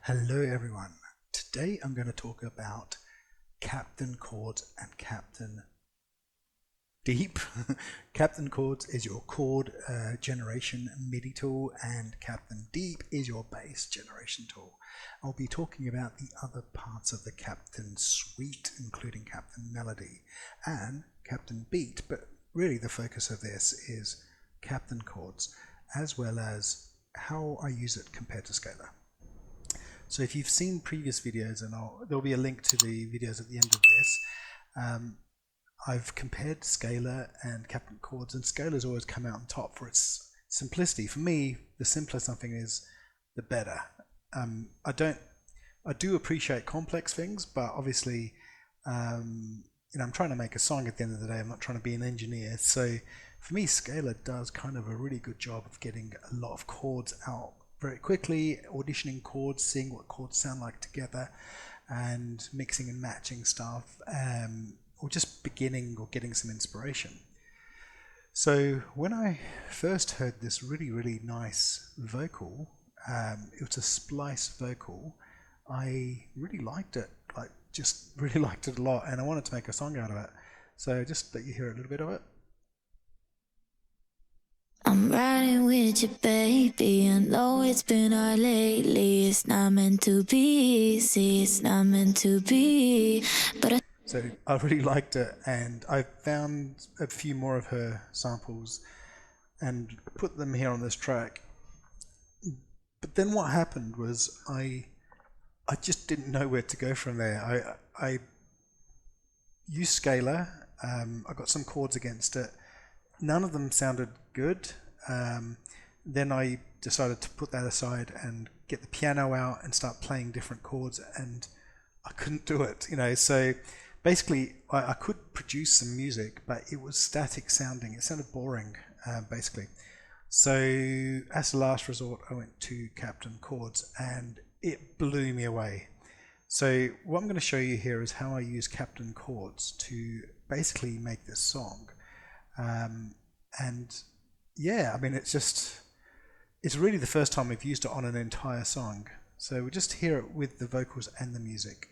Hello everyone. Today I'm going to talk about Captain Chords and Captain Deep. Captain Chords is your chord generation MIDI tool, and Captain Deep is your bass generation tool. I'll be talking about the other parts of the Captain suite, including Captain Melody and Captain Beat, but really the focus of this is Captain Chords, as well as how I use it compared to scalar. So if you've seen previous videos, and there'll be a link to the videos at the end of this, I've compared scalar and Captain Chords, and scalar's always come out on top for its simplicity. For me, the simpler something is, the better. I do appreciate complex things, but obviously, I'm trying to make a song at the end of the day. I'm not trying to be an engineer. So for me, scalar does kind of a really good job of getting a lot of chords out very quickly, auditioning chords, seeing what chords sound like together, and mixing and matching stuff, or just beginning or getting some inspiration. So when I first heard this really nice vocal, it was a splice vocal, I really liked it, just really liked it a lot, and I wanted to make a song out of it. So just let you hear a little bit of it. I'm riding with you, baby. I know it's been hard lately. It's not meant to be easy. It's not meant to be. So I really liked it, and I found a few more of her samples and put them here on this track. But then what happened was I just didn't know where to go from there. I used scalar. I got some chords against it. None of them sounded good. Then I decided to put that aside and get the piano out and start playing different chords, and I couldn't do it, so basically I could produce some music, but it was static sounding. It sounded boring, basically. So as a last resort, I went to Captain Chords, and it blew me away. So what I'm going to show you here is how I use Captain Chords to basically make this song. And yeah, I mean, it's really the first time we've used it on an entire song. So we'll just hear it with the vocals and the music.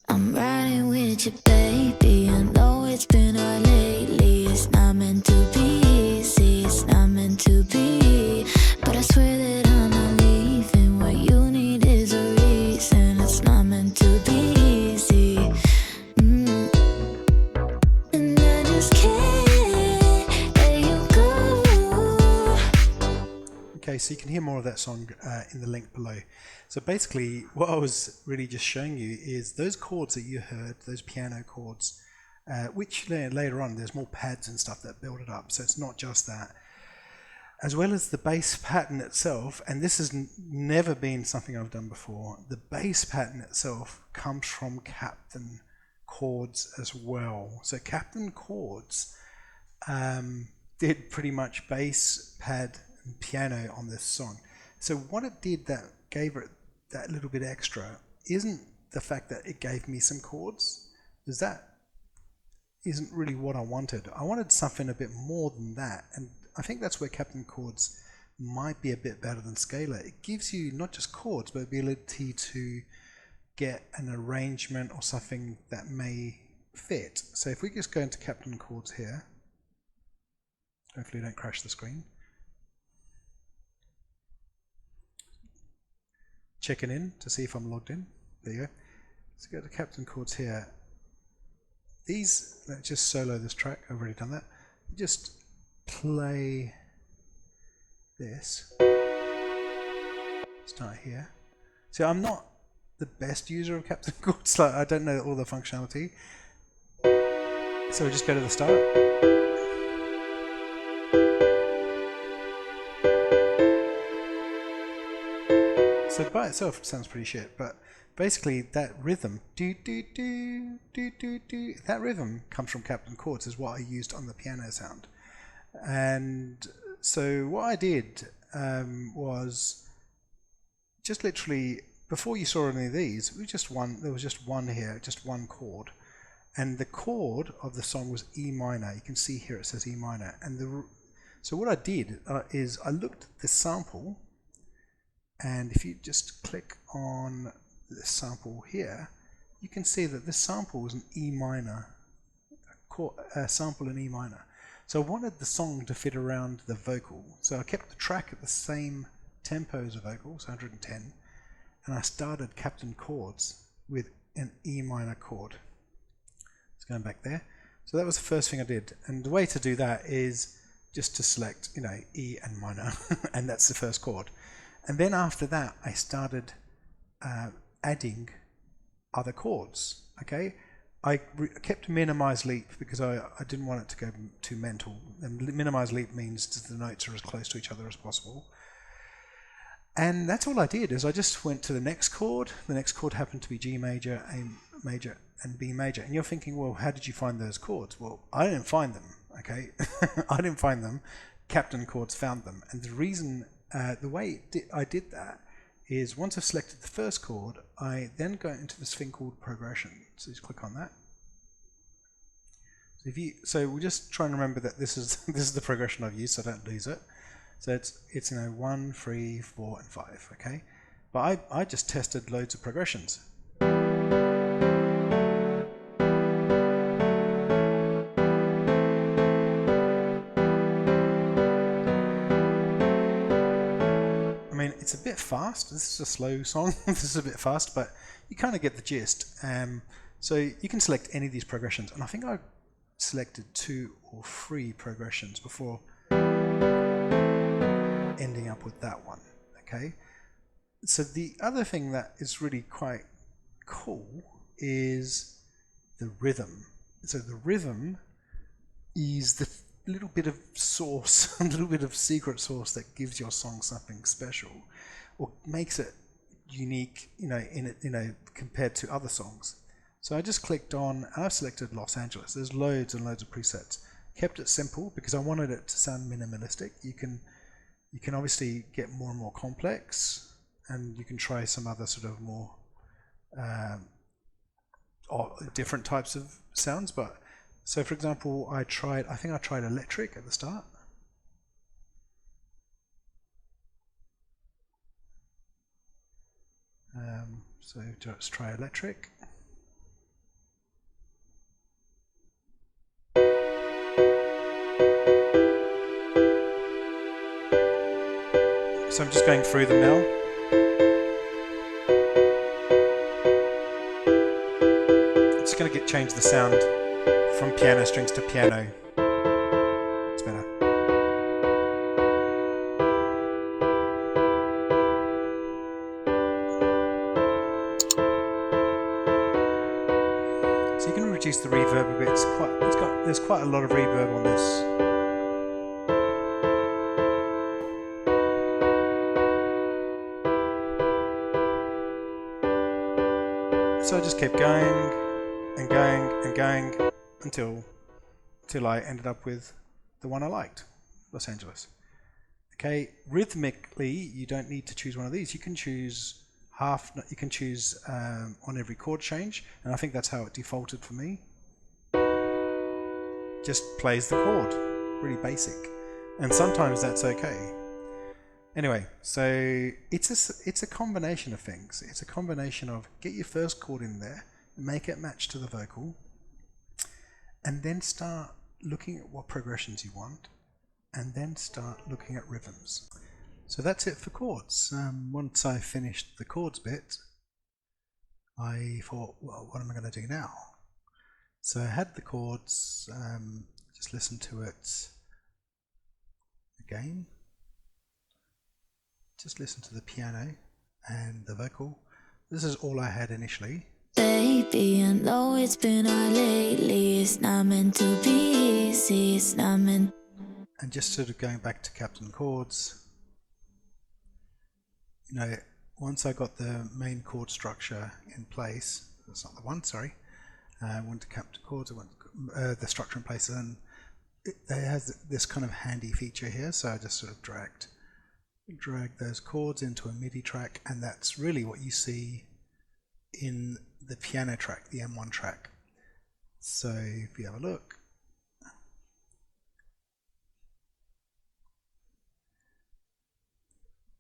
I'm riding with you, baby. I know it's been hard lately. It's not meant to be easy. It's not meant to be. But I swear that I'm not leaving. What you need is a reason. It's not meant to be easy. And I just can't let you go. Okay, so you can hear more of that song in the link below. So basically, what I was really just showing you is those chords that you heard, those piano chords, which later on there's more pads and stuff that build it up, so it's not just that. As well as the bass pattern itself, and this has never been something I've done before, the bass pattern itself comes from Captain Chords as well. So Captain Chords did pretty much bass, pad, and piano on this song. So what it did that gave it that little bit extra isn't the fact that it gave me some chords, because that isn't really what I wanted. I wanted something a bit more than that, and I think that's where Captain Chords might be a bit better than scalar. It gives you not just chords, but the ability to get an arrangement or something that may fit. So if we just go into Captain Chords here, hopefully don't crash the screen. Checking in to see if I'm logged in. There you go. Let's go to Captain Chords here. Let's just solo this track. I've already done that. Just play this. Start here. So I'm not the best user of Captain Chords. I don't know all the functionality. So we just go to the start. So by itself it sounds pretty shit, but basically that rhythm, that rhythm comes from Captain Chords, is what I used on the piano sound. And so what I did was just literally, before you saw any of these, there was just one here, just one chord. And the chord of the song was E minor. You can see here it says E minor. And so what I did is I looked at the sample And if you just click on this sample here, you can see that this sample is an E minor, a sample in E minor. So I wanted the song to fit around the vocal. So I kept the track at the same tempo as the vocals, 110, and I started Captain Chords with an E minor chord. It's going back there. So that was the first thing I did. And the way to do that is just to select, E and minor, and that's the first chord. And then after that, I started adding other chords. Okay, I kept minimize leap because I didn't want it to go too mental. And minimize leap means that the notes are as close to each other as possible. And that's all I did, is I just went to the next chord. The next chord happened to be G major, A major, and B major. And you're thinking, well, how did you find those chords? Well, I didn't find them, okay? I didn't find them. Captain Chords found them. And the reason, the way I did that is once I've selected the first chord, I then go into this thing called progression. So just click on that. So we'll just try and remember that this is the progression I've used, so I don't lose it. So it's 1, 3, 4, and 5. Okay, but I just tested loads of progressions. I mean, it's a bit fast. This is a slow song. This is a bit fast, but you kind of get the gist. So you can select any of these progressions, and I think I selected 2 or 3 progressions before ending up with that one. Okay, so the other thing that is really quite cool is the rhythm. So the rhythm is the little bit of sauce, a little bit of secret sauce that gives your song something special, or makes it unique, compared to other songs. So I just clicked on, and I've selected Los Angeles. There's loads and loads of presets. Kept it simple because I wanted it to sound minimalistic. You can obviously get more and more complex, and you can try some other sort of more different types of sounds. But so, for example, I think I tried electric at the start. So let's try electric. So I'm just going through them now. I'm just going to change the sound from piano strings to piano. It's better. So you can reduce the reverb a bit. There's quite a lot of reverb on this. So I just kept going and going and going until I ended up with the one I liked, Los Angeles. Okay, rhythmically, you don't need to choose one of these. You can choose you can choose on every chord change, and I think that's how it defaulted for me. Just plays the chord, really basic, and sometimes that's okay. Anyway, so it's a combination of things. It's a combination of get your first chord in there, make it match to the vocal, and then start looking at what progressions you want, and then start looking at rhythms. So that's it for chords. Once I finished the chords bit, I thought, well, what am I going to do now? So I had the chords, just listen to it again. Just listen to the piano and the vocal. This is all I had initially. Baby, I know it's been hard lately. It's not meant to be easy. It's not meant. And just sort of going back to Captain Chords. Once I got the main chord structure in place, that's not the one, sorry. I went to Captain Chords, I went the structure in place, and it has this kind of handy feature here, so I just sort of drag those chords into a MIDI track, and that's really what you see in the piano track, the M1 track. So if you have a look,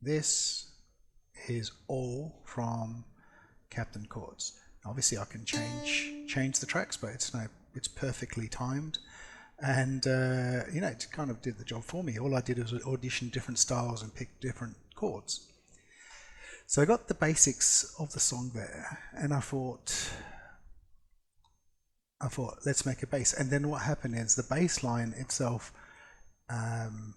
this is all from Captain Chords. Obviously I can change the tracks, but it's perfectly timed, and it kind of did the job for me. All I did was audition different styles and pick different chords. So I got the basics of the song there, and I thought let's make a bass. And then what happened is the bass line itself, I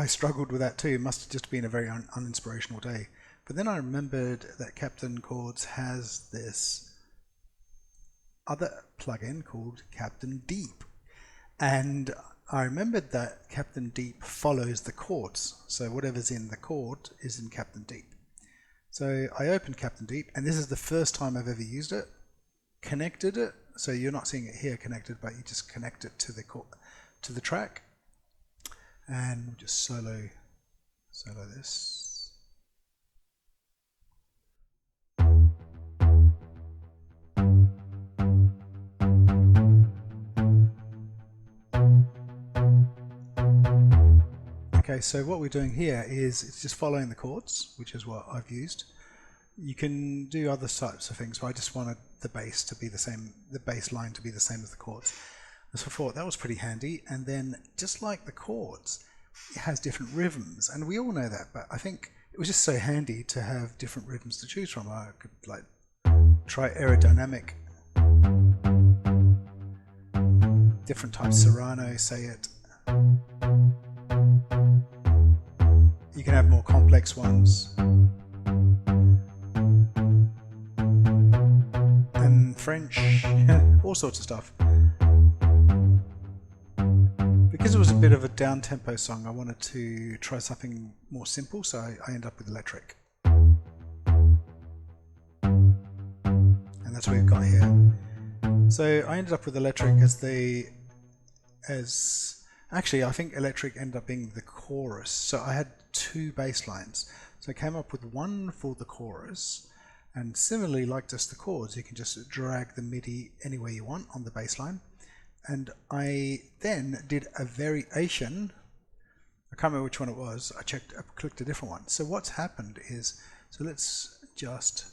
struggled with that too. It must have just been a very uninspirational day. But then I remembered that Captain Chords has this other plugin called Captain Deep. And I remembered that Captain Deep follows the chords. So whatever's in the chord is in Captain Deep. So I opened Captain Deep, and this is the first time I've ever used it. Connected it, so you're not seeing it here connected, but you just connect it to the track, and we'll just solo this. Okay, so what we're doing here is it's just following the chords, which is what I've used. You can do other types of things, but I just wanted the bass to be the same, the bass line to be the same as the chords. So I thought that was pretty handy. And then, just like the chords, it has different rhythms, and we all know that. But I think it was just so handy to have different rhythms to choose from. I could like try aerodynamic, different types, Serrano, say it. You can have more complex ones. French, all sorts of stuff. Because it was a bit of a down-tempo song, I wanted to try something more simple, so I ended up with electric. And that's what we've got here. So I ended up with electric actually I think electric ended up being the chorus. So I had two bass lines. So I came up with one for the chorus. And similarly, like just the chords, you can just drag the MIDI anywhere you want on the bass line. And I then did a variation. I can't remember which one it was. I clicked a different one. So what's happened is, so let's just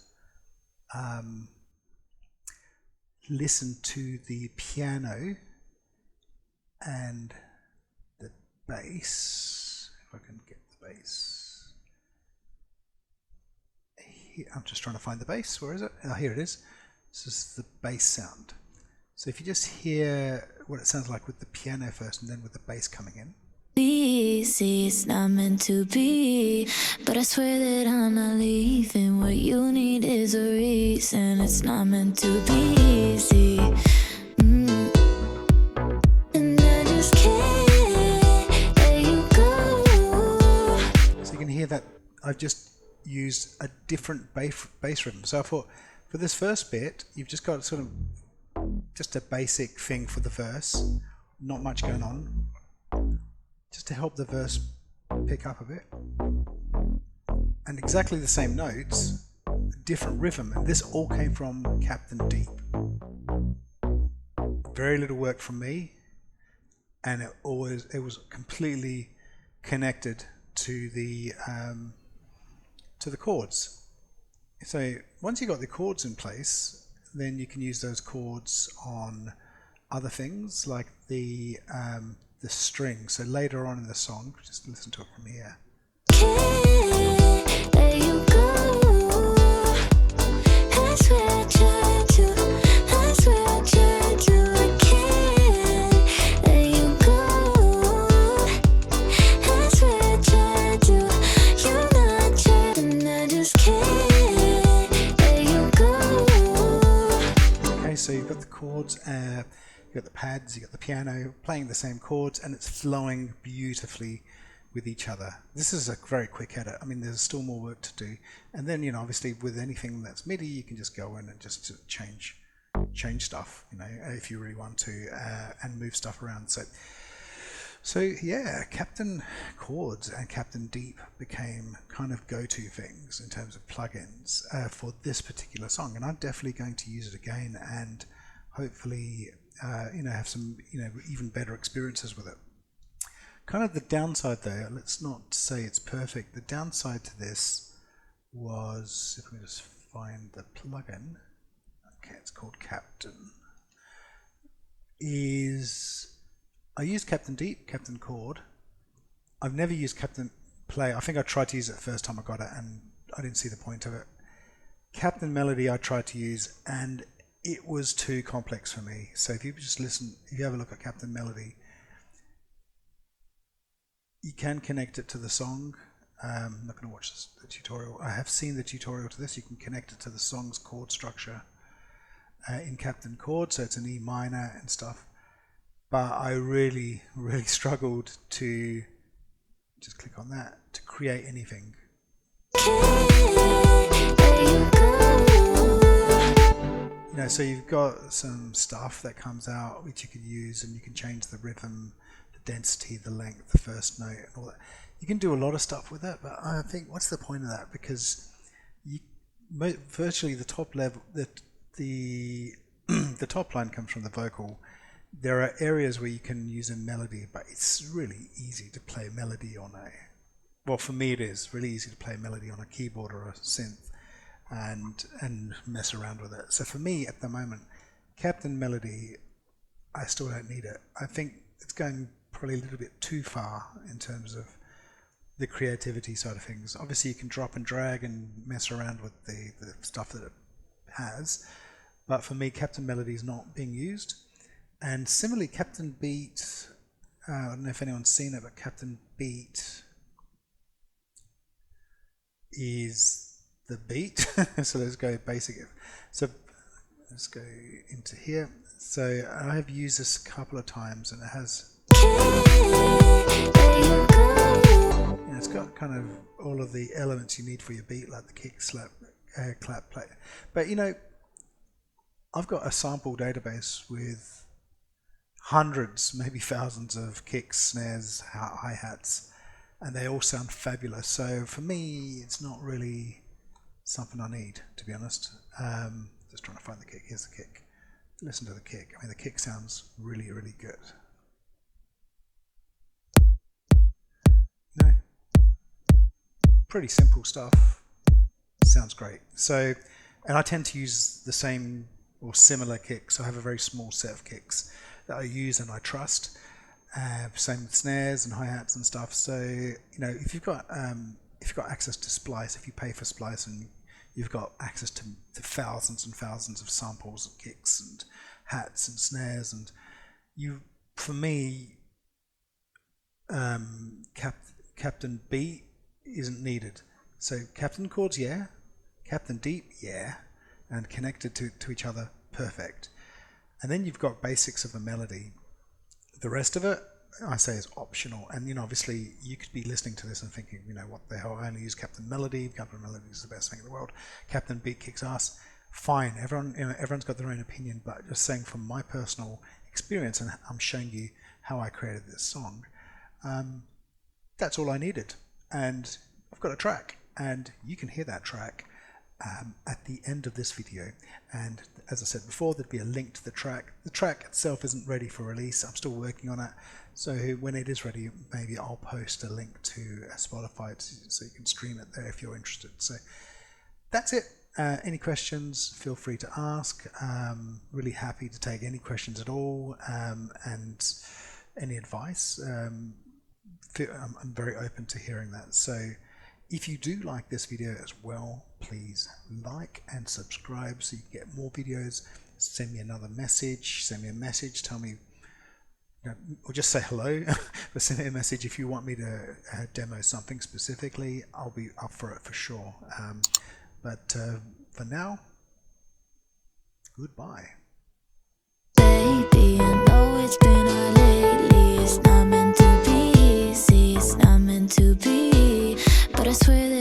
listen to the piano and the bass. If I can get the bass. I'm just trying to find the bass. Where is it? Oh, here it is. This is the bass sound. So if you just hear what it sounds like with the piano first and then with the bass coming in. Easy, it's not meant to be, but I swear that I'm not leaving. What you need is a reason. It's not meant to be easy. And I just can't let you go. So you can hear that I've just used a different bass rhythm. So I thought for this first bit, you've just got sort of just a basic thing for the verse, not much going on, just to help the verse pick up a bit. And exactly the same notes, different rhythm, and this all came from Captain Deep. Very little work from me, and it was completely connected to the chords. So once you got the chords in place, then you can use those chords on other things like the string. So later on in the song, just listen to it from here. Can't let you go. I swear I tried to. I swear I tried to. I can't let you go. I swear I tried to. You're not tried, and I just can't let you go. Okay, so you've got the chords, you've got the pads, you've got the piano playing the same chords, and it's flowing beautifully with each other. This is a very quick edit. I mean, there's still more work to do. And then, obviously with anything that's MIDI, you can just go in and just change stuff, if you really want to, and move stuff around. So yeah, Captain Chords and Captain Deep became kind of go-to things in terms of plugins for this particular song. And I'm definitely going to use it again and hopefully, have some, even better experiences with it. Kind of the downside though, let's not say it's perfect. The downside to this was, if we just find the plugin, okay, it's called Captain, is I use Captain Deep, Captain Chord. I've never used Captain Play. I think I tried to use it the first time I got it and I didn't see the point of it. Captain Melody I tried to use and it was too complex for me. So if you just listen, if you have a look at Captain Melody, you can connect it to the song. I'm not going to watch the tutorial. I have seen the tutorial to this. You can connect it to the song's chord structure in Captain Chords, so it's an E minor and stuff. But I really struggled to just click on that to create anything. You know, so you've got some stuff that comes out which you can use, and you can change the rhythm, the density, the length, the first note, and all that. You can do a lot of stuff with that, but I think what's the point of that? Because you virtually the top level, the top line comes from the vocal. There are areas where you can use a melody, but it's really easy to play melody on a, well, for me it is really easy to play a melody on a keyboard or a synth and mess around with it. So for me at the moment, Captain Melody, I still don't need it. I think it's going probably a little bit too far in terms of the creativity side of things. Obviously you can drop and drag and mess around with the stuff that it has, but for me Captain Melody is not being used. And similarly Captain Beat, I don't know if anyone's seen it, but Captain Beat is the beat. So let's go basic. So let's go into here. So I have used this a couple of times and it has, it's got kind of all of the elements you need for your beat, like the kick, slap, clap, play. But you know, I've got a sample database with hundreds, maybe thousands of kicks, snares, hi-hats, and they all sound fabulous. So for me, it's not really something I need, to be honest. Just trying to find the kick. Here's the kick. Listen to the kick. I mean, the kick sounds really good. No, pretty simple stuff. Sounds great. So, and I tend to use the same or similar kicks. I have a very small set of kicks that I use and I trust. Same with snares and hi-hats and stuff. So, you know, if you've got access to Splice, if you pay for Splice, and you've got access to thousands and thousands of samples of kicks and hats and snares, and you, for me, Captain Beat isn't needed. So Captain Chords, yeah. Captain Deep, yeah. And connected to each other, perfect. And then you've got basics of a melody. The rest of it, I say, is optional. And, you know, obviously you could be listening to this and thinking, you know, what the hell, I only use Captain Melody. Captain Melody is the best thing in the world. Captain Beat kicks ass. Fine, everyone's got their own opinion, but just saying from my personal experience, and I'm showing you how I created this song, that's all I needed. And I've got a track, and you can hear that track at the end of this video. And as I said before, there'd be a link to the track. The track itself isn't ready for release. I'm still working on it. So when it is ready, maybe I'll post a link to Spotify so you can stream it there if you're interested. So that's it. Any questions, feel free to ask. Really happy to take any questions at all, and any advice. I'm very open to hearing that. So if you do like this video as well, please like and subscribe so you can get more videos. Send me another message, send me a message, tell me, you know, or just say hello, but send me a message if you want me to demo something specifically. I'll be up for it for sure. But for now, goodbye. Baby, I know it's been hard lately. It's not meant to be easy, it's not meant to be. But I swear that